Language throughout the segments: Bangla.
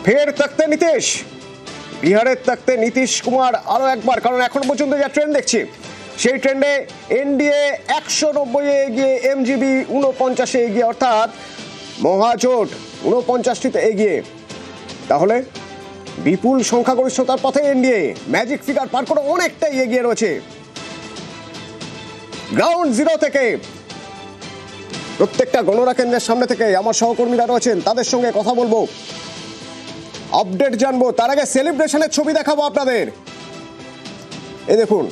ফের তখতে নীতিশ, বিহারের তখতে নীতিশ কুমার আরো একবার, কারণ এখন পর্যন্ত যা ট্রেন্ড দেখছি সেই ট্রেন্ডে এনডিএ 190 এগিয়ে, এমজিবি 49 এগিয়ে, অর্থাৎ মহাজোট 49টিতে এগিয়ে। তাহলে বিপুল সংখ্যাগরিষ্ঠতার পথে এনডিএ ম্যাজিক ফিগার পার করে অনেকটাই এগিয়ে রয়েছে। গ্রাউন্ড জিরো থেকে প্রত্যেকটা গণনা কেন্দ্রের সামনে থেকে আমার সহকর্মীরা রয়েছেন, তাদের সঙ্গে কথা বলবো, আপডেট জানবো। তার আগে সেলিব্রেশনের ছবি দেখাবো আপনাদের। এই দেখুন,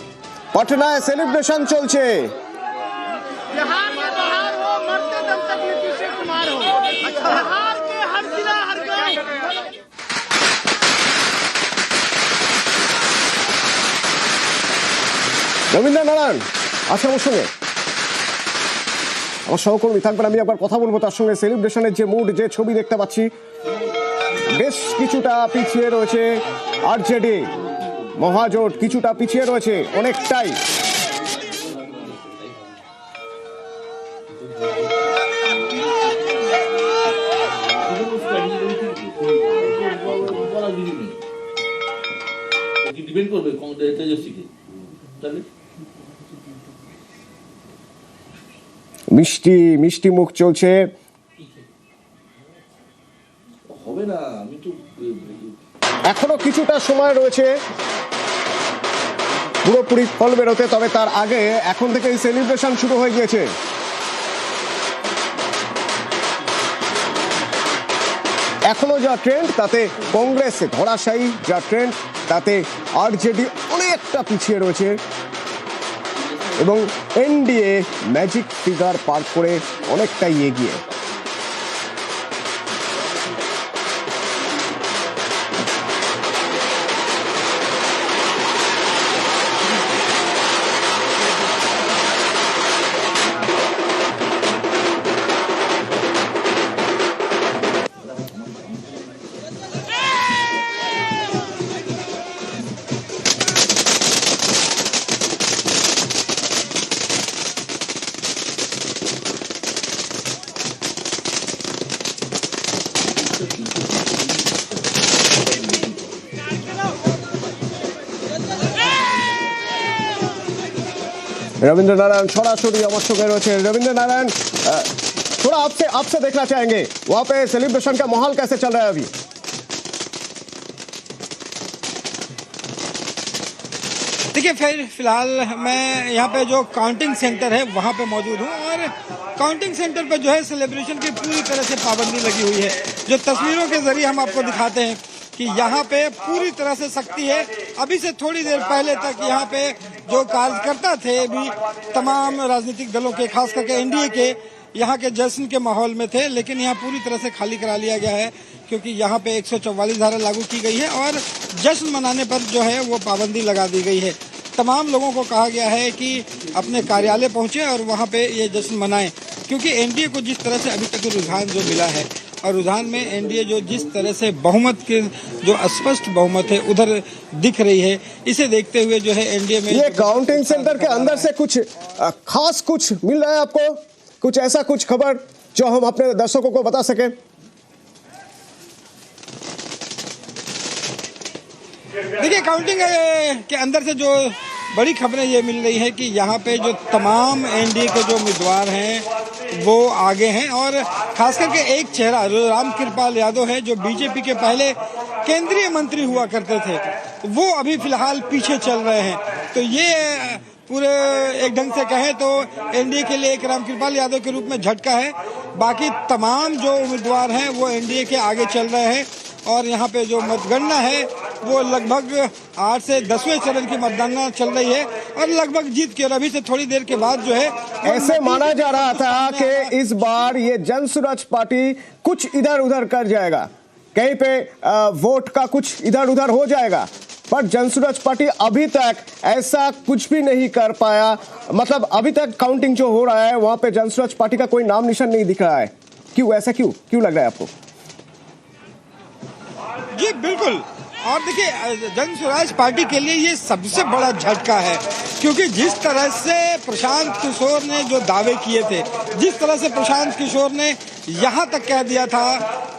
পাটনায় সেলিব্রেশন চলছে। রবীন্দ্র নারায়ণ আছে আমার সঙ্গে, আমার সহকর্মী থাকবেন, আমি একবার কথা বলবো তার সঙ্গে। সেলিব্রেশনের যে মুড, যে ছবি দেখতে পাচ্ছি, বেশ কিছুটা পিছিয়ে রয়েছে আরজেডি, মহাজোট কিছুটা পিছিয়ে রয়েছে অনেকটাই। মিষ্টি মিষ্টি মুখ চলছে। এখনো কিছুটা সময় রয়েছে পুরোপুরি ফল বেরোতে, তবে তার আগে এখন থেকে এই সেলিব্রেশন শুরু হয়ে গিয়েছে। এখনো যা ট্রেন্ড তাতে কংগ্রেস ধরাশায়ী, যা ট্রেন্ড তাতে আরজেডি অনেকটা পিছিয়ে রয়েছে এবং এনডিএ ম্যাজিক ফিগার পার করে অনেকটাই এগিয়ে। रविंद्र नारायण सरासरी আমার সঙ্গে রয়েছে। रविंद्र नारायण, थोड़ा आपसे देखना चाहेंगे, वहाँ पे सेलिब्रेशन का माहौल कैसे चल रहा है अभी? देखिए, फिलहाल मैं यहाँ पे जो काउंटिंग सेंटर है वहाँ पे मौजूद हूँ और काउंटिंग सेंटर पे जो है सेलिब्रेशन की पूरी तरह से पाबंदी लगी हुई है। जो तस्वीरों के जरिए हम आपको दिखाते हैं कि यहाँ पे पूरी तरह से सख्ती है। अभी से थोड़ी देर पहले तक यहाँ पे जो कार्यकर्ता थे भी तमाम राजनीतिक दलों के, खास करके एनडीए के, यहाँ के जश्न के माहौल में थे, लेकिन यहाँ पूरी तरह से खाली करा लिया गया है क्योंकि यहाँ पे 144 धारा लागू की गई है और जश्न मनाने पर जो है वो पाबंदी लगा दी गई है। तमाम लोगों को कहा गया है कि अपने कार्यालय पहुँचे और वहाँ पे ये जश्न मनाएं, क्योंकि एनडीए को जिस तरह से अभी तक रुझान जो मिला है और रुझान में एनडीए जो जिस तरह से बहुमत के जो अस्पष्ट बहुमत है उधर दिख रही है, इसे देखते हुए जो है एनडीए में ये काउंटिंग सेंटर के अंदर से कुछ खास कुछ मिल रहा है आपको, कुछ ऐसा कुछ खबर जो हम अपने दर्शकों को बता सकें? देखिए, काउंटिंग के अंदर से जो बड़ी खबरें ये मिल रही है कि यहाँ पे जो तमाम एनडीए के जो उम्मीदवार हैं वो आगे हैं और खास करके एक चेहरा जो रामकृपाल यादव है, जो बीजेपी के पहले केंद्रीय मंत्री हुआ करते थे, वो अभी फिलहाल पीछे चल रहे हैं। तो ये पूरे एक ढंग से कहें तो एनडीए के लिए एक रामकृपाल यादव के रूप में झटका है। बाकी तमाम जो उम्मीदवार हैं वो एनडीए के आगे चल रहे हैं और यहाँ पे जो मतगणना है वो लगभग 8 से 10वें चरण की मतगणना चल रही है और लगभग जीत के, और अभी से थोड़ी देर के बाद जो है ऐसे माना जा रहा था कि इस बार ये जनसुराज पार्टी कुछ इधर उधर कर जाएगा, कहीं पे वोट का कुछ इधर उधर हो जाएगा, पर जनसुराज पार्टी अभी तक ऐसा कुछ भी नहीं कर पाया। मतलब अभी तक काउंटिंग जो हो रहा है वहां पे जनसुराज पार्टी का कोई नाम निशान नहीं दिख रहा है। क्यों ऐसा, क्यों लग रहा है आपको? जी बिल्कुल, और देखिए जनसुराज पार्टी के लिए ये सबसे बड़ा झटका है, क्योंकि जिस तरह से प्रशांत किशोर ने जो दावे किए थे, जिस तरह से प्रशांत किशोर ने यहाँ तक कह दिया था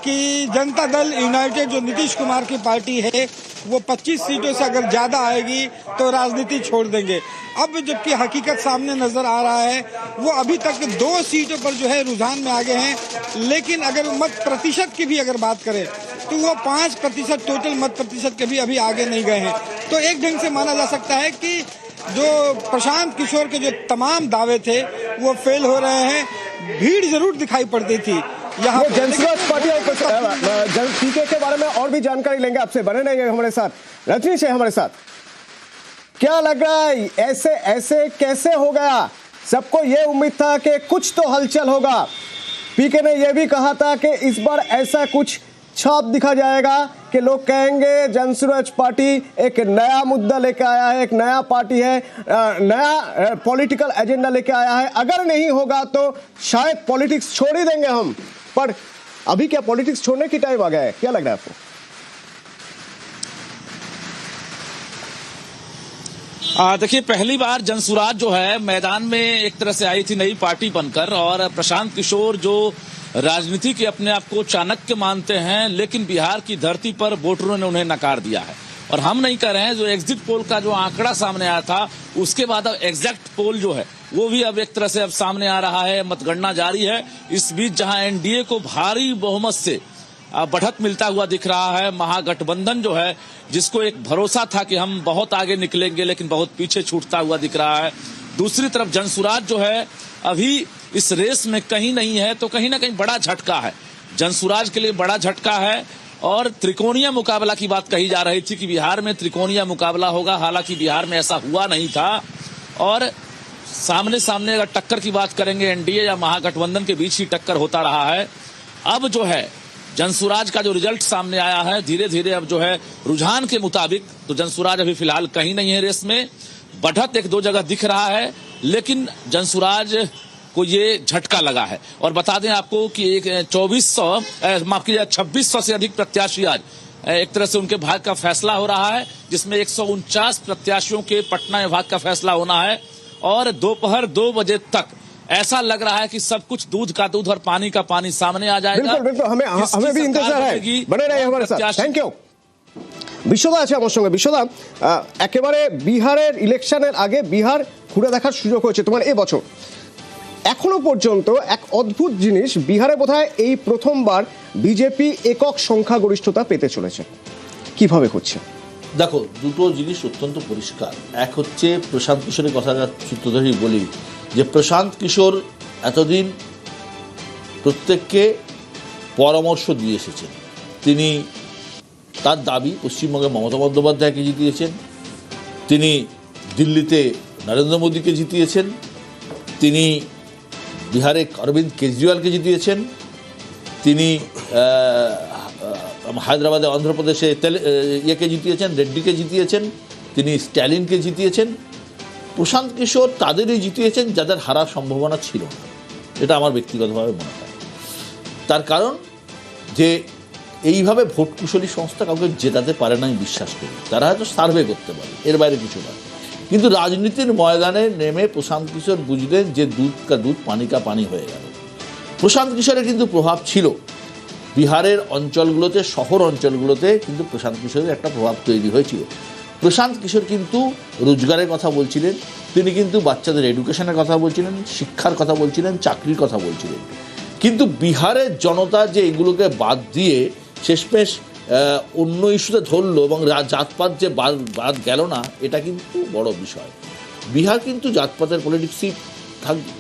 कि जनता दल यूनाइटेड जो नीतीश कुमार की पार्टी है वो 25 सीटों से अगर ज्यादा आएगी तो राजनीति छोड़ देंगे। अब जबकि हकीकत सामने नजर आ रहा है, वो अभी तक 2 सीटों पर जो है रुझान में आगे हैं, लेकिन अगर मत प्रतिशत की भी अगर बात करें तो वो 5% टोटल मत प्रतिशत के भी अभी आगे नहीं गए हैं। तो एक ढंग से माना जा सकता है कि जो प्रशांत किशोर के जो तमाम दावे थे वो फेल हो रहे हैं। भीड़ जरूर दिखाई पड़ती थी यहाँ जनसुराज पार्टी और पीके के बारे में और भी जानकारी लेंगे आपसे। बने रहिए हमारे साथ, रजनीश है हमारे साथ। क्या लग रहा है ऐसे ऐसे कैसे हो गया? सबको यह उम्मीद था कि कुछ तो हलचल होगा। पीके ने यह भी कहा था कि इस बार ऐसा कुछ छाप दिखा जाएगा कि लोग कहेंगे जनसुराज पार्टी एक नया मुद्दा लेके आया है, एक नया पार्टी है, नया पॉलिटिकल एजेंडा लेके आया है। अगर नहीं होगा तो शायद पॉलिटिक्स छोड़ ही देंगे हम। पर अभी क्या पॉलिटिक्स छोड़ने की टाइम आ गया है? क्या लग रहा है आपको? देखिए, पहली बार जनसुराज जो है मैदान में एक तरह से आई थी नई पार्टी बनकर, और प्रशांत किशोर जो राजनीति के अपने आप को चाणक्य मानते हैं, लेकिन बिहार की धरती पर वोटरों ने उन्हें नकार दिया है। और हम नहीं कह रहे हैं, जो एग्जिट पोल का जो आंकड़ा सामने आया था उसके बाद अब एग्जैक्ट पोल जो है वो भी अब एक तरह से अब सामने आ रहा है, मतगणना जारी है। इस बीच जहां एनडीए को भारी बहुमत से बढ़त मिलता हुआ दिख रहा है, महागठबंधन जो है जिसको एक भरोसा था कि हम बहुत आगे निकलेंगे लेकिन बहुत पीछे छूटता हुआ दिख रहा है। दूसरी तरफ जनसुराज जो है अभी इस रेस में कहीं नहीं है, तो कहीं ना कहीं बड़ा झटका है जनसुराज के लिए, बड़ा झटका है। और त्रिकोणीय मुकाबला की बात कही जा रही थी कि बिहार में त्रिकोणीय मुकाबला होगा, हालांकि बिहार में ऐसा हुआ नहीं था। और सामने सामने अगर टक्कर की बात करेंगे एनडीए या महागठबंधन के बीच ही टक्कर होता रहा है। अब जो है जनसुराज का जो रिजल्ट सामने आया है, धीरे धीरे अब जो है रुझान के मुताबिक तो जनसुराज अभी फिलहाल कहीं नहीं है रेस में। बढ़त 1-2 जगह दिख रहा है, लेकिन जनसुराज को ये झटका लगा है। और बता दें आपको कि एक 2600 से अधिक प्रत्याशी आज एक तरह से उनके भाग्य का फैसला हो रहा है, जिसमें 149 प्रत्याशियों के पटना में भाग्य का फैसला होना है। और दोपहर 2 बजे तक ऐसा लग रहा है कि सब कुछ दूध का दूध और पानी का पानी सामने आ जाएगा। बिल्कुल बिल्कुल, हमें भी इंतजार है। बने रहिए हमारे साथ। Thank you. বিশ্বদা আছে আমার সঙ্গে। বিশ্বদা, একেবারে বিহারের ইলেকশনের আগে বিহার ঘুরে দেখার সুযোগ হয়েছে তোমার এবছর। এখনো পর্যন্ত এক অদ্ভুত জিনিস, বিহারে বোধহয় এই প্রথমবার বিজেপি একক সংখ্যাগরিষ্ঠতা পেতে চলেছে। কিভাবে হচ্ছে? দেখো, দুটো জিনিস অত্যন্ত পরিষ্কার। এক হচ্ছে প্রশান্ত কিশোরের কথা সূত্র ধরেই বলি যে প্রশান্ত কিশোর এতদিন প্রত্যেককে পরামর্শ দিয়ে এসেছেন। তিনি তার দাবি পশ্চিমবঙ্গে মমতা বন্দ্যোপাধ্যায়কে জিতিয়েছেন, তিনি দিল্লিতে নরেন্দ্র মোদীকে জিতিয়েছেন, তিনি বিহারে অরবিন্দ কেজরিওয়ালকে জিতিয়েছেন, তিনি হায়দ্রাবাদে অন্ধ্রপ্রদেশে ইয়েকে জিতিয়েছেন, রেড্ডিকে জিতিয়েছেন, তিনি স্ট্যালিনকে জিতিয়েছেন। প্রশান্ত কিশোর তাদেরই জিতিয়েছেন যাদের হারার সম্ভাবনা ছিল না। এটা আমার ব্যক্তিগতভাবে মনে হয়। তার কারণ যে এইভাবে ভোট কুশলী সংস্থা কাউকে জেতাতে পারে না আমি বিশ্বাস করি। তারা হয়তো সার্ভে করতে পারে, এর বাইরে কিছু নয়। কিন্তু রাজনীতির ময়দানে নেমে প্রশান্ত কিশোর বুঝলেন যে দুধ কা দুধ পানি কা পানি হয়ে গেল। প্রশান্ত কিশোরের কিন্তু প্রভাব ছিল বিহারের অঞ্চলগুলোতে, শহর অঞ্চলগুলোতে কিন্তু প্রশান্ত কিশোরের একটা প্রভাব তৈরি হয়েছিল। প্রশান্ত কিশোর কিন্তু রোজগারের কথা বলছিলেন, তিনি কিন্তু বাচ্চাদের এডুকেশনের কথা বলছিলেন, শিক্ষার কথা বলছিলেন, চাকরির কথা বলছিলেন। কিন্তু বিহারের জনতা যে এগুলোকে বাদ দিয়ে শেষমেশ অন্য ইস্যুতে ধরলো এবং জাতপাত যে বাদ গেল না, এটা কিন্তু বড় বিষয়। বিহার কিন্তু জাতপাতের পলিটিক্সই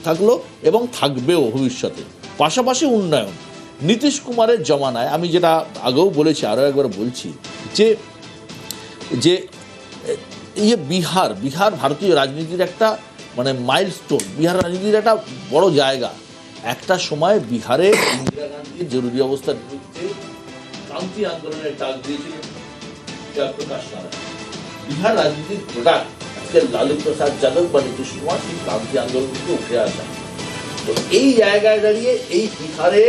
থাকলো এবং থাকবেও ভবিষ্যতে। পাশাপাশি উন্নয়ন, নীতিশ কুমারের জমানায় আমি যেটা আগেও বলেছি, আরও একবার বলছি যে যে ইয়ে বিহার ভারতীয় রাজনীতির একটা মানে মাইলস্টোন, বিহার রাজনীতির একটা বড় জায়গা। একটা সময় বিহারে ইন্দিরা গান্ধীর জরুরি অবস্থার বিরুদ্ধে ক্রান্তি আন্দোলনের ডাক দিয়েছিলেন জয়প্রকাশ নারায়ণ। বিহার রাজনীতির প্রোডাক্ট আজকে লালু প্রসাদ যাদব বা নীতিশ কুমার সেই ক্রান্তি আন্দোলন থেকে উঠে আসা। তো এই জায়গায় দাঁড়িয়ে এই বিহারে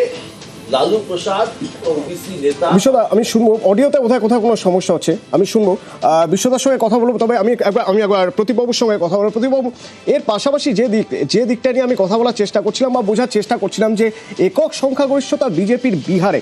লালু প্রসাদ ওবিসি নেতা। বিশ্বদা, আমি শুনবো অডিওতে বোধহয় কোথাও কোনো সমস্যা হচ্ছে, আমি শুনবো বিশ্বদার সঙ্গে কথা বলবো। তবে আমি একবার প্রতিবাবুর সঙ্গে কথা বলবো। প্রতিবাবু, এর পাশাপাশি যে দিকটা নিয়ে আমি কথা বলার চেষ্টা করছিলাম বা বোঝার চেষ্টা করছিলাম যে একক সংখ্যাগরিষ্ঠতা বিজেপির বিহারে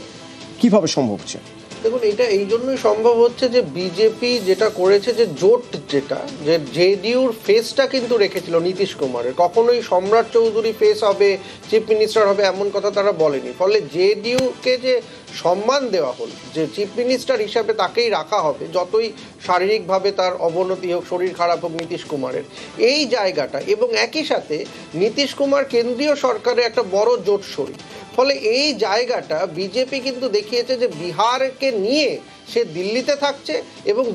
কিভাবে সম্ভব হচ্ছে? দেখুন, এটা এই জন্যই সম্ভব হচ্ছে যে বিজেপি যেটা করেছে, যে জোট যেটা, যে জেডিইউর ফেসটা কিন্তু রেখেছিল নীতিশ কুমারের। কখনোই সম্রাট চৌধুরী ফেস হবে, চিফ মিনিস্টার হবে এমন কথা তারা বলেনি। ফলে জেডিইউকে যে সম্মান দেওয়া হল, যে চিফ মিনিস্টার হিসাবে তাকেই রাখা হবে, যতই শারীরিকভাবে তার অবনতি হোক, শরীর খারাপ হোক নীতিশ কুমারের, এই জায়গাটা, এবং একই সাথে নীতিশ কুমার কেন্দ্রীয় সরকারের একটা বড় জোট শরীর। ফলে এই জায়গাটা বিজেপি কিন্তু দেখিয়েছে যে বিহারকে নিয়ে সে দিল্লিতে থাকছে, এবং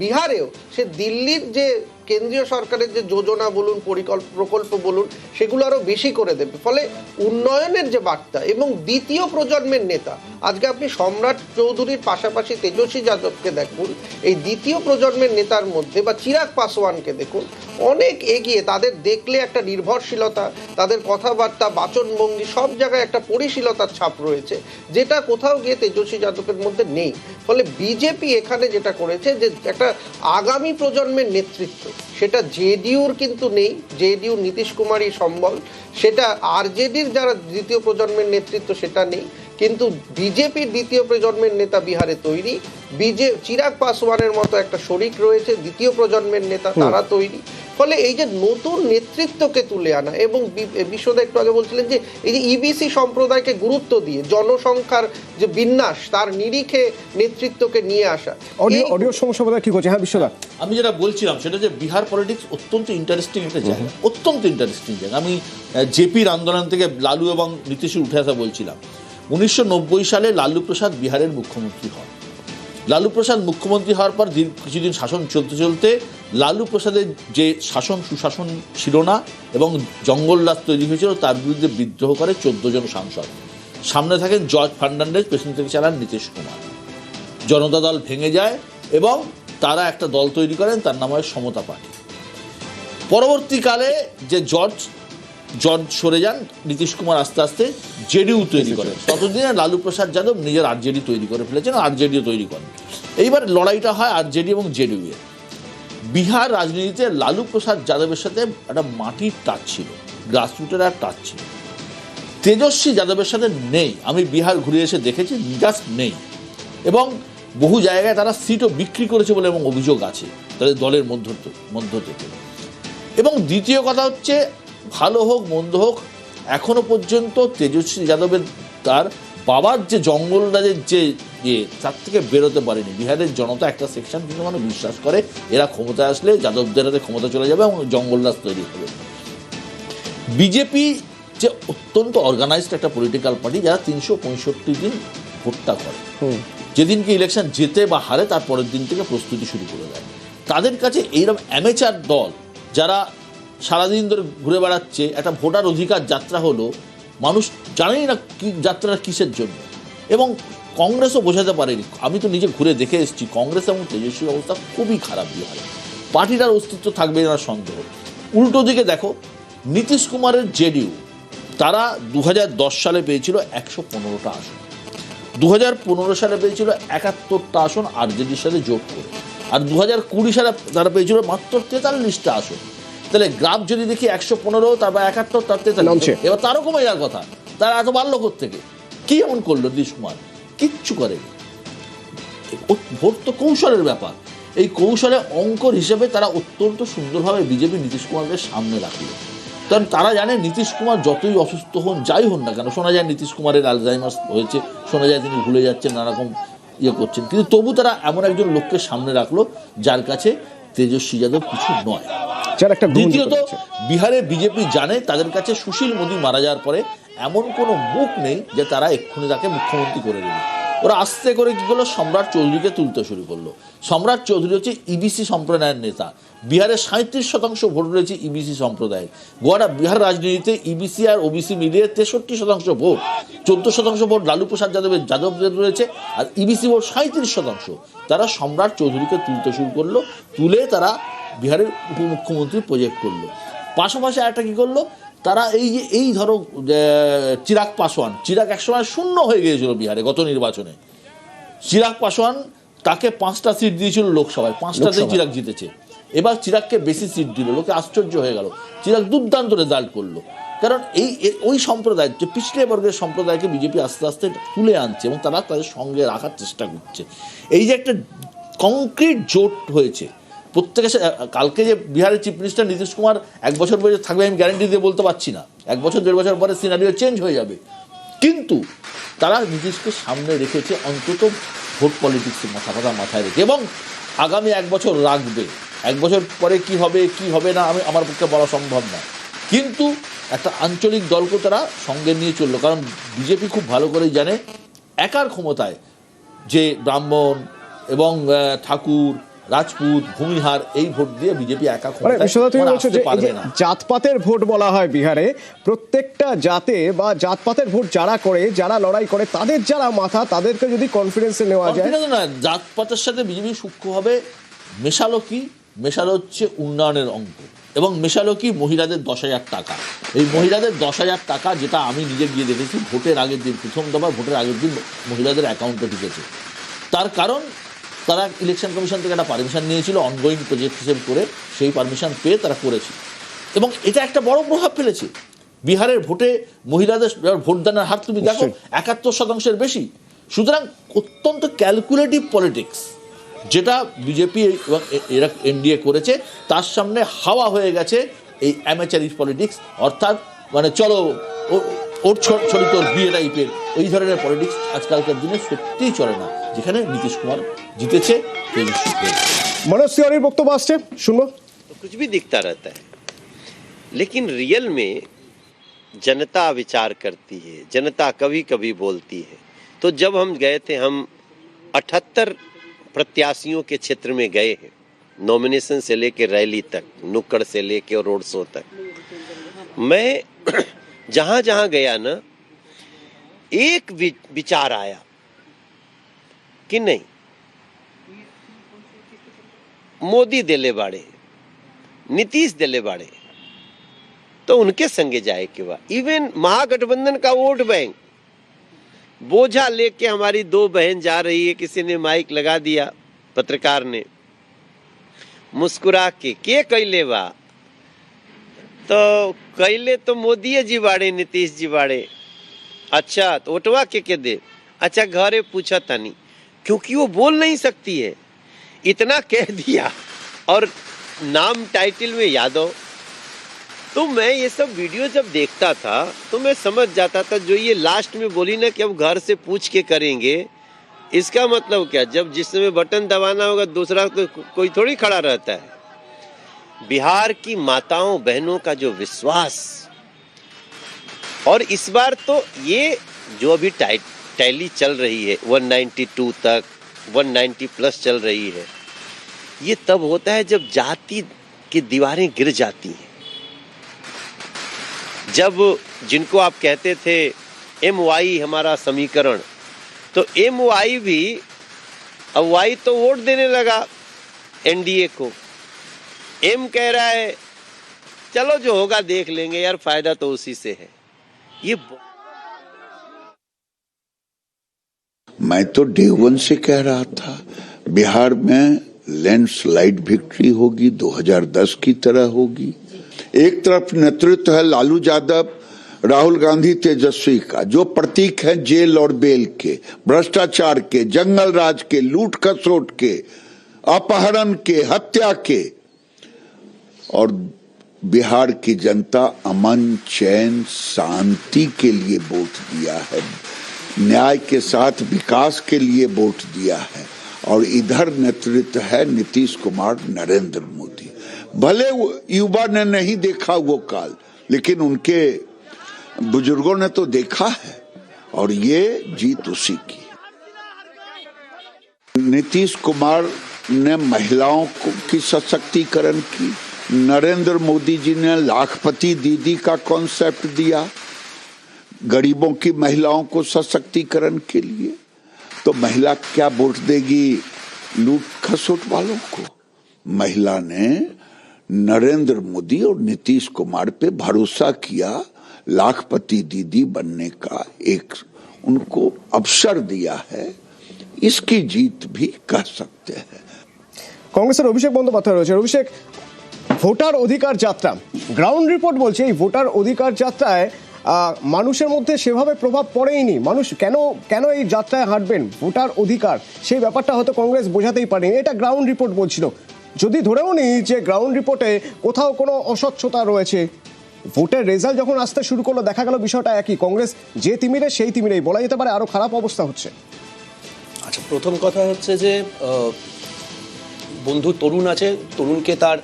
বিহারেও সে দিল্লির যে কেন্দ্রীয় সরকারের যে যোজনা বলুন, প্রকল্প বলুন, সেগুলো আরও বেশি করে দেবে। ফলে উন্নয়নের যে বার্তা, এবং দ্বিতীয় প্রজন্মের নেতা, আজকে আপনি সম্রাট চৌধুরীর পাশাপাশি তেজস্বী যাদবকে দেখুন, এই দ্বিতীয় প্রজন্মের নেতার মধ্যে, বা চিরাগ পাসওয়ানকে দেখুন, অনেক এগিয়ে। তাদের দেখলে একটা নির্ভরশীলতা, তাদের কথাবার্তা, বাচনভঙ্গি, সব জায়গায় একটা পরিশীলতার ছাপ রয়েছে, যেটা কোথাও গিয়ে তেজস্বী যাদবের মধ্যে নেই। ফলে বিজেপি এখানে যেটা করেছে, যে একটা আগামী প্রজন্মের নেতৃত্ব, সেটা জেডিইউর কিন্তু নেই। জেডিইউ নীতিশ কুমারই সম্বল, সেটা আরজেডির যারা দ্বিতীয় প্রজন্মের নেতৃত্ব সেটা নেই। কিন্তু বিজেপির দ্বিতীয় প্রজন্মের নেতা বিহারে তৈরি, চিরাগ পাসওয়ানের মতো একটা শরিক রয়েছে দ্বিতীয় প্রজন্মের নেতা, তারা তৈরি। ফলে এই যে নতুন নেতৃত্বকে তুলে আনা, এবং বিশ্বদা একটু আগে বলছিলেন যে এই যে ইবিসি সম্প্রদায়কে গুরুত্ব দিয়ে জনসংখ্যার যে বিন্যাস, তার নিরিখে নেতৃত্বকে নিয়ে আসা। অডিও সমস্যা বোধহয় ঠিক হচ্ছে। হ্যাঁ বিশ্বদা, আমি যেটা বলছিলাম সেটা যে বিহার পলিটিক্স অত্যন্ত ইন্টারেস্টিং একটা জায়গা, অত্যন্ত ইন্টারেস্টিং জায়গা। আমি জেপির আন্দোলন থেকে লালু এবং নীতিশের উঠে আসা বলছিলাম। 1990 সালে লালু প্রসাদ বিহারের মুখ্যমন্ত্রী হন। লালু প্রসাদ মুখ্যমন্ত্রী হওয়ার পর কিছুদিন শাসন চলতে চলতে লালু প্রসাদের যে সুশাসন ছিল না, এবং জঙ্গলরাজ তৈরি হয়েছিল, তার বিরুদ্ধে বিদ্রোহ করে 14 জন সাংসদ। সামনে থাকেন জর্জ ফার্নান্ডেজ, পেছন থেকে চালান নীতিশ কুমার। জনতা দল ভেঙে যায় এবং তারা একটা দল তৈরি করেন, তার নাম হয় সমতা পার্টি। পরবর্তীকালে যে জর্জ সরে যান, নীতিশ কুমার আস্তে আস্তে জেডিইউ তৈরি করেন। ততদিনে লালু প্রসাদ যাদব নিজের আরজেডি তৈরি করে ফেলেছেন, আরজেডিও তৈরি করেন। এইবার লড়াইটা হয় আরজেডি এবং জেডিইউ এর। বিহার রাজনীতিতে লালু প্রসাদ যাদবের সাথে একটা মাটির টাচ ছিল, গ্রাসরুটের একটা টাচ ছিল। তেজস্বী যাদবের সাথে নেই। আমি বিহার ঘুরে এসে দেখেছি, জাস্ট নেই। এবং বহু জায়গায় তারা সিটও বিক্রি করেছে বলে এবং অভিযোগ আছে তাদের দলের মধ্য থেকে। এবং দ্বিতীয় কথা হচ্ছে, ভালো হোক মন্দ হোক, এখনো পর্যন্ত তেজস্বী যাদবের তার বাবার যে জঙ্গলরাজের যে তার থেকে বেরোতে পারেনি। বিহারের জনতা একটা সেকশন কিন্তু মানুষ বিশ্বাস করে এরা ক্ষমতায় আসলে যাদবদের হাতে ক্ষমতা চলে যাবে এবং জঙ্গলরাজ তৈরি হবে। বিজেপি যে অত্যন্ত অর্গানাইজড একটা পলিটিক্যাল পার্টি, যারা 365 দিন ভোটটা করে, যেদিনকে ইলেকশন জেতে বা হারে তার পরের দিন থেকে প্রস্তুতি শুরু করে দেয়। তাদের কাছে এইরকম অ্যামেচার দল যারা সারাদিন ধরে ঘুরে বেড়াচ্ছে, একটা ভোটার অধিকার যাত্রা হলো, মানুষ জানেই না কি যাত্রাটা কিসের জন্য। এবং কংগ্রেসও বোঝাতে পারেনি। আমি তো নিজে ঘুরে দেখে এসেছি, কংগ্রেস এবং তেজস্বীর অবস্থা খুবই খারাপ বিহারে। পার্টিটার অস্তিত্ব থাকবে না সন্দেহ। উল্টো দিকে দেখো, নীতিশ কুমারের জেডিইউ, তারা 2010 সালে পেয়েছিল 115টা আসন, 2015 সালে পেয়েছিল 71টা আসন আরজেডির সাথে যোগ করে, আর 2020 সালে তারা পেয়েছিল মাত্র 43টা আসন। তাহলে গ্রাফ যদি দেখি 115, তারপর 71, তার 43, এবার তারও কমে যাওয়ার কথা। তারা এত বাড়লো থেকে কি এমন করলো নীতিশ কুমার? কিচ্ছু করেনি। ভোট তো কৌশলের ব্যাপার। এই কৌশলে অঙ্কর হিসেবে তারা অত্যন্ত সুন্দরভাবে বিজেপি নীতিশ কুমারকে সামনে রাখল। কারণ তারা জানে নীতিশ কুমার যতই অসুস্থ হন, যাই হন না কেন, শোনা যায় নীতিশ কুমারের আলজাইমার্স হয়েছে, শোনা যায় তিনি ভুলে যাচ্ছেন, নানারকম করছেন, কিন্তু তবু তারা এমন একজন লোককে সামনে রাখলো যার কাছে তেজস্বী যাদব কিছু নয়। দ্বিতীয়ত, বিহারে বিজেপি জানে তাদের কাছে সুশীল মোদী মারা যাওয়ার পরে এমন কোনো মুখ নেই যে তারা এক্ষুনি তাকে মুখ্যমন্ত্রী করে দেবে। ওরা আস্তে করে কি করলো, সম্রাট চৌধুরীকে তুলতে শুরু করলো। সম্রাট চৌধুরী হচ্ছে ইবিসি সম্প্রদায়ের নেতা। বিহারে 37% ভোট রয়েছে ইবিসি সম্প্রদায়ের। গোয়াটা বিহার রাজনীতিতে ইবিসি আর ওবিসি মিলিয়ে 63% ভোট, 14% ভোট লালু প্রসাদ যাদবদের রয়েছে, আর ইবিসি ভোট 37%। তারা সম্রাট চৌধুরীকে তুলতে শুরু করলো, তুলে তারা বিহারের উপমুখ্যমন্ত্রী প্রজেক্ট করলো। পাশাপাশি একটা কী করলো, তারা এই ধরো চিরাগ পাসওয়ান, চিরাগ একসময় শূন্য হয়ে গিয়েছিল বিহারে গত নির্বাচনে। চিরাগ পাসওয়ান, তাকে 5টা সিট দিয়েছিল লোকসভায়, 5টাতেই চিরাগ জিতেছে। এবার চিরাগকে বেশি সিট দিল, লোকে আশ্চর্য হয়ে গেল। চিরাগ দুর্দান্ত রেজাল্ট করলো, কারণ ওই সম্প্রদায় যে পিছড়ে বর্গের সম্প্রদায়কে বিজেপি আস্তে আস্তে তুলে আনছে এবং তারা তাদের সঙ্গে রাখার চেষ্টা করছে। এই যে একটা কংক্রিট জোট হয়েছে প্রত্যেকের কালকে যে বিহারের চিফ মিনিস্টার নীতিশ কুমার 1 বছর পরে থাকবে আমি গ্যারান্টি দিয়ে বলতে পারছি না, 1 বছর 1.5 বছর পরে সিনারিও চেঞ্জ হয়ে যাবে, কিন্তু তারা নীতিশকে সামনে রেখেছে অন্তত ভোট পলিটিক্সের কথা মাথায় রেখে, এবং আগামী 1 বছর রাখবে। 1 বছর পরে কি হবে না আমার পক্ষে বলা সম্ভব না, কিন্তু একটা আঞ্চলিক দলকে তারা সঙ্গে নিয়ে চললো। কারণ বিজেপি খুব ভালো করেই জানে একার ক্ষমতায় যে ব্রাহ্মণ এবং ঠাকুর রাজপুত ভূমিহার এই ভোট দিয়ে বিজেপি একা ক্ষমতায় না। জাতপাতের ভোট বলা হয় বিহারে, প্রত্যেকটা জাতে বা জাতপাতের ভোট যারা করে, যারা লড়াই করে, তাদের যারা মাথা, তাদেরকে যদি কনফিডেন্সে নেওয়া যায় না। জাতপাতের সাথে বিজেপি সূক্ষ্মভাবে মেশালো হচ্ছে উন্নয়নের অঙ্ক, এবং মেশালো কি মহিলাদের 10,000 টাকা। এই মহিলাদের 10,000 টাকা যেটা আমি নিজে গিয়ে দেখেছি ভোটের আগের দিন, প্রথম দফা ভোটের আগের দিন মহিলাদের অ্যাকাউন্টে ঢুকেছে। তার কারণ তারা ইলেকশন কমিশন থেকে একটা পারমিশন নিয়েছিল অনগোয়িং প্রজেক্ট হিসেবে করে, সেই পারমিশন পেয়ে তারা করেছে, এবং এটা একটা বড় প্রভাব ফেলেছে বিহারের ভোটে। মহিলাদের ভোটদানের হার তুমি দেখো 71% বেশি। সুতরাং অত্যন্ত ক্যালকুলেটিভ পলিটিক্স যেটা বিজেপি এবং এরা এনডিএ করেছে, তার সামনে হাওয়া হয়ে গেছে এই অ্যামেচারিস্ট পলিটিক্স, অর্থাৎ মানে চলো ওর ছড়ি তোর বিয়ে টাইপের এই ধরনের পলিটিক্স আজকালকার দিনে সত্যিই চলে না, যেখানে নীতিশ কুমার জিতেছে। मनोज तिवारी বক্তব্য আসছে, শুনবো। कुछ भी दिखता रहता है, लेकिन रियल में जनता विचार करती है, जनता कभी कभी बोलती है। तो जब हम गए थे, हम 78 प्रत्याशियों के क्षेत्र में गए हैं, नॉमिनेशन से लेके रैली तक, नुक्कड़ से लेके और रोड शो तक। मैं जहां जहां गया ना, एक विचार आया कि नहीं, मोदी दिले बाड़े, नीतीश दिले बाड़े, तो उनके संगे जाए के बाद। इवन महागठबंधन का वोट बैंक बोझा लेके हमारी 2 बहन जा रही है, किसी ने माइक लगा दिया, पत्रकार ने मुस्कुरा के कैले बा, तो कैले तो मोदी जी बाड़े, नीतीश जी बाड़े। अच्छा तो वोटवा के दे, अच्छा घरे पूछा था नहीं, क्योंकि वो बोल नहीं सकती है, इतना कह दिया और नाम टाइटल में यादव। तो मैं ये सब वीडियो जब देखता था तो मैं समझ जाता था, जो ये लास्ट में बोली ना कि अब घर से पूछ के करेंगे, इसका मतलब क्या, जब जिस समय बटन दबाना होगा दूसरा तो कोई थोड़ी खड़ा रहता है। बिहार की माताओं बहनों का जो विश्वास, और इस बार तो ये जो अभी टैली चल रही है 192 तक, 190 प्लस चल रही है, ये तब होता है जब जाति की दीवारें गिर जाती हैं। जब जिनको आप कहते थे MY हमारा समीकरण, तो MY भी अब Y तो वोट देने लगा एनडीए को। M कह रहा है चलो जो होगा देख लेंगे यार, फायदा तो उसी से है। ये मैं तो डे 1 से कह रहा था बिहार में लैंडस्लाइड विक्ट्री होगी, 2010 की तरह होगी। एक तरफ नेतृत्व है लालू यादव, राहुल गांधी, तेजस्वी का, जो प्रतीक है जेल और बेल के, भ्रष्टाचार के, जंगल राज के, लूट खसोट के, अपहरण के, हत्या के। और बिहार की जनता अमन चैन शांति के लिए वोट दिया है, न्याय के साथ विकास के लिए वोट दिया है। और इधर नेतृत्व है नीतीश कुमार, नरेंद्र मोदी। भले युवा ने नहीं देखा वो काल, लेकिन उनके बुजुर्गों ने तो देखा है, और ये जीत उसी की। नीतीश कुमार ने महिलाओं की सशक्तिकरण की, नरेंद्र मोदी जी ने लाखपति दीदी का कॉन्सेप्ट दिया गरीबों की महिलाओं को सशक्तिकरण के लिए। तो महिला क्या वोट देगी लूट खसोट वालों को? महिला ने नरेंद्र मोदी और नीतीश कुमार पे भरोसा किया, लाखपति दीदी बनने का एक उनको अवसर दिया है, इसकी जीत भी कह सकते हैं। কংগ্রেসের অভিষেক বন্দ্যোপাধ্যায় রয়েছে। অভিষেক, ভোটার অধিকার যাত্রা, গ্রাউন্ড রিপোর্ট বলছে এই ভোটার অধিকার যাত্রায় মানুষের মধ্যে সেভাবে প্রভাব পড়েইনি। মানুষ কেন এই যাত্রায় হাঁটবেন, ভোটার অধিকার সেই ব্যাপারটা হয়তো কংগ্রেস বোঝাতেই পারেনি, এটা গ্রাউন্ড রিপোর্ট বলছিল। যদি ধরেও নিই যে গ্রাউন্ড রিপোর্টে কোথাও কোনো অস্বচ্ছতা রয়েছে, ভোটের রেজাল্ট যখন আসতে শুরু করলো দেখা গেল বিষয়টা একই, কংগ্রেস যে তিমিরে সেই তিমিরেই, বলা যেতে পারে আরো খারাপ অবস্থা হচ্ছে। আচ্ছা, প্রথম কথা হচ্ছে যে বন্ধু তরুণ আছে, তরুণকে তার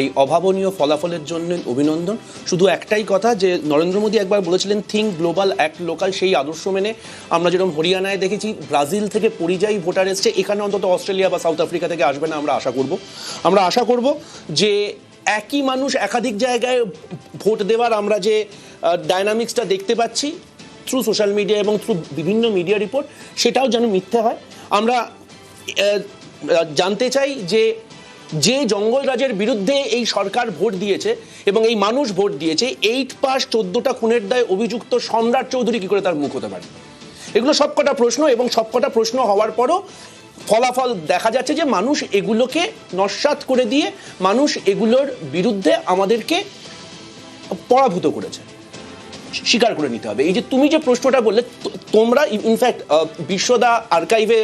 এই অভাবনীয় ফলাফলের জন্য অভিনন্দন। শুধু একটাই কথা যে নরেন্দ্র মোদী একবার বলেছিলেন থিঙ্ক গ্লোবাল অ্যাক্ট লোকাল, সেই আদর্শ মেনে আমরা যেরকম হরিয়ানায় দেখেছি ব্রাজিল থেকে পরিযায়ী ভোটার এসছে, এখানে অন্তত অস্ট্রেলিয়া বা সাউথ আফ্রিকা থেকে আসবে না আমরা আশা করব যে একই মানুষ একাধিক জায়গায় ভোট দেওয়ার আমরা যে ডায়নামিক্সটা দেখতে পাচ্ছি থ্রু সোশ্যাল মিডিয়া এবং থ্রু বিভিন্ন মিডিয়া রিপোর্ট, সেটাও যেন মিথ্যে হয়। আমরা জানতে চাই যে জঙ্গলরাজের বিরুদ্ধে এই সরকার ভোট দিয়েছে এবং এই মানুষ ভোট দিয়েছে, 8 পাস 14টা খুনের দায়ে অভিযুক্ত সম্রাট চৌধুরী কি করে তার মুখ হতে পারে? এগুলো সবকটা প্রশ্ন, এবং সবকটা প্রশ্ন হওয়ার পরও ফলাফল দেখা যাচ্ছে যে মানুষ এগুলোকে নস্যাৎ করে দিয়ে মানুষ এগুলোর বিরুদ্ধে আমাদেরকে পরাভূত করেছে, স্বীকার করে নিতে হবে। এই যে তুমি যে প্রশ্নটা বললে, তোমরা ইনফ্যাক্ট বিশ্বদা আর্কাইভে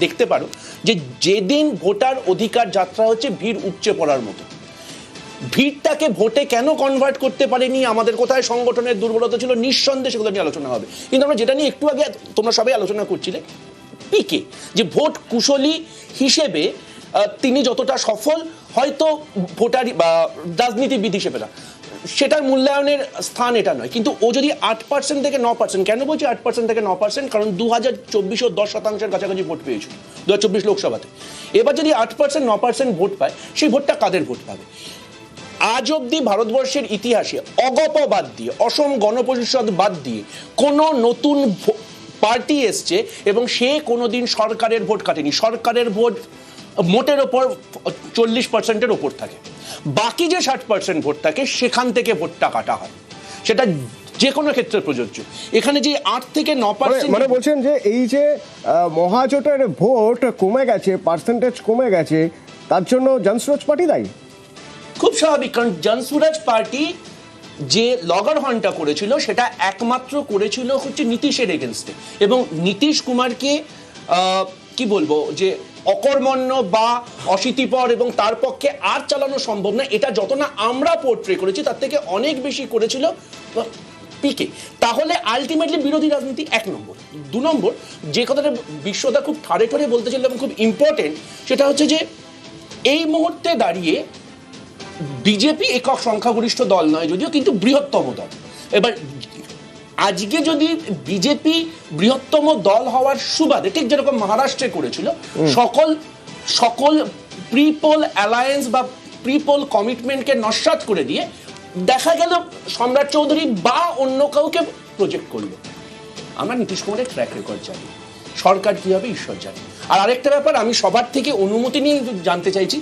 দেখতে পারো যে যেদিন ভোটার অধিকার যাত্রা হচ্ছে ভিড় উপচে পড়ার মতো, ভিড়টাকে ভোটে কেন কনভার্ট করতে পারেনি, আমাদের কোথায় সংগঠনের দুর্বলতা ছিল, নিঃসন্দেহে সেগুলো নিয়ে আলোচনা হবে। কিন্তু আমরা যেটা নিয়ে একটু আগে তোমরা সবাই আলোচনা করছিলে, পিকে যে ভোট কুশলী হিসেবে তিনি যতটা সফল, হয়তো ভোটার বা রাজনীতিবিদ হিসেবে না, সেটার মূল্যায়নের স্থান এটা নয়। কিন্তু ও যদি 8% থেকে 9%, কেন বলছি 8% থেকে 9%, কারণ 2024-এও 10% কাছাকাছি ভোট পেয়েছিল 2024 লোকসভাতে। এবার যদি 8% 9% ভোট পায়, সেই ভোটটা কাদের ভোট পাবে? আজ অব্দি ভারতবর্ষের ইতিহাসে অগপ বাদ দিয়ে, অসম গণ পরিষদ বাদ দিয়ে কোনো নতুন পার্টি এসছে এবং সে কোনোদিন সরকারের ভোট কাটেনি। সরকারের ভোট মোটের ওপর 40%-এর ওপর থাকে, বাকি যে 60% ভোট থাকে সেখান থেকে ভোটটা কাটা হয়, সেটা যে কোনো ক্ষেত্রে প্রযোজ্য। এখানে যে 8 থেকে 9% মানে বলছেন যে এই যে মহাজোটের ভোট কমে গেছে, পার্সেন্টেজ কমে গেছে, তার জন্য জনসুরাজ পার্টি দায়ী? খুব স্বাভাবিক, কারণ জনসুরাজ পার্টি যে লগর হর্নটা করেছিল সেটা একমাত্র করেছিল হচ্ছে নীতিশের এগেনস্টে, এবং নীতিশ কুমারকে কি বলবো যে অকর্মণ্য বা অশীতিপর এবং তার পক্ষে আর চালানো সম্ভব না, এটা যত না আমরা পোর্ট্রে করেছি তার থেকে অনেক বেশি করেছিল পিকে। তাহলে আলটিমেটলি বিরোধী রাজনীতি 1 নম্বর। 2 নম্বর যে কথাটা বিশ্বদা খুব ঠাড়ে ঠাড়ে বলতে চাইল এবং খুব ইম্পর্টেন্ট, সেটা হচ্ছে যে এই মুহূর্তে দাঁড়িয়ে বিজেপি একক সংখ্যাগরিষ্ঠ দল নয় যদিও, কিন্তু বৃহত্তম দল। এবার আজকে যদি বিজেপি বৃহত্তম দল হওয়ার সুবাদে, ঠিক যেরকম মহারাষ্ট্রে করেছিল, সকল প্রিপোল অ্যালায়েন্স বা প্রিপোল কমিটমেন্টকে নস্যাৎ করে দিয়ে দেখা গেল সম্রাট চৌধুরী বা অন্য কাউকে প্রজেক্ট করলো। আমরা নীতিশ কুমারের ট্র্যাক রেকর্ড জানি, সরকার কি হবে ঈশ্বর জানে। আর আরেকটা ব্যাপার, আমি সবার থেকে অনুমতি নিয়ে জানতে চাইছি,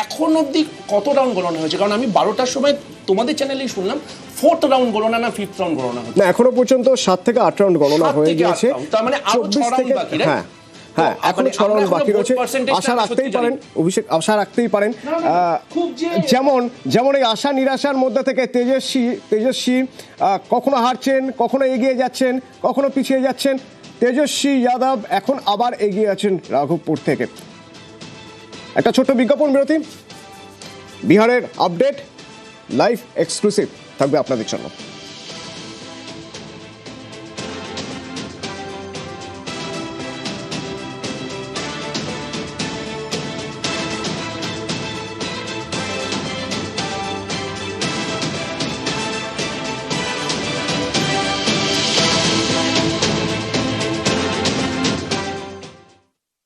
এখন অবধি কত রাউন্ড গণনা হয়েছে? কারণ আমি 12টার সময় তোমাদের চ্যানেলেই শুনলাম 4th রাউন্ড গণনা না 5th রাউন্ড গণনা হচ্ছে। না, এখনো পর্যন্ত 7 থেকে 8 রাউন্ড গণনা হয়ে গেছে, তার মানে আরো 6 রাউন্ড বাকি। হ্যাঁ, এখনো 6 রাউন্ড বাকি রয়েছে। আশা রাখতেই পারেন অভিষেক, আশা রাখতেই পারেন, যেমন এই আশা নিরাশার মধ্যে থেকে তেজস্বী কখনো হারছেন, কখনো এগিয়ে যাচ্ছেন, কখনো পিছিয়ে যাচ্ছেন। তেজস্বী যাদব এখন আবার এগিয়ে আছেন রাঘবপুর থেকে। একটা ছোট্ট বিজ্ঞাপন বিরতি, বিহারের আপডেট লাইভ এক্সক্লুসিভ থাকবে আপনাদের জন্য।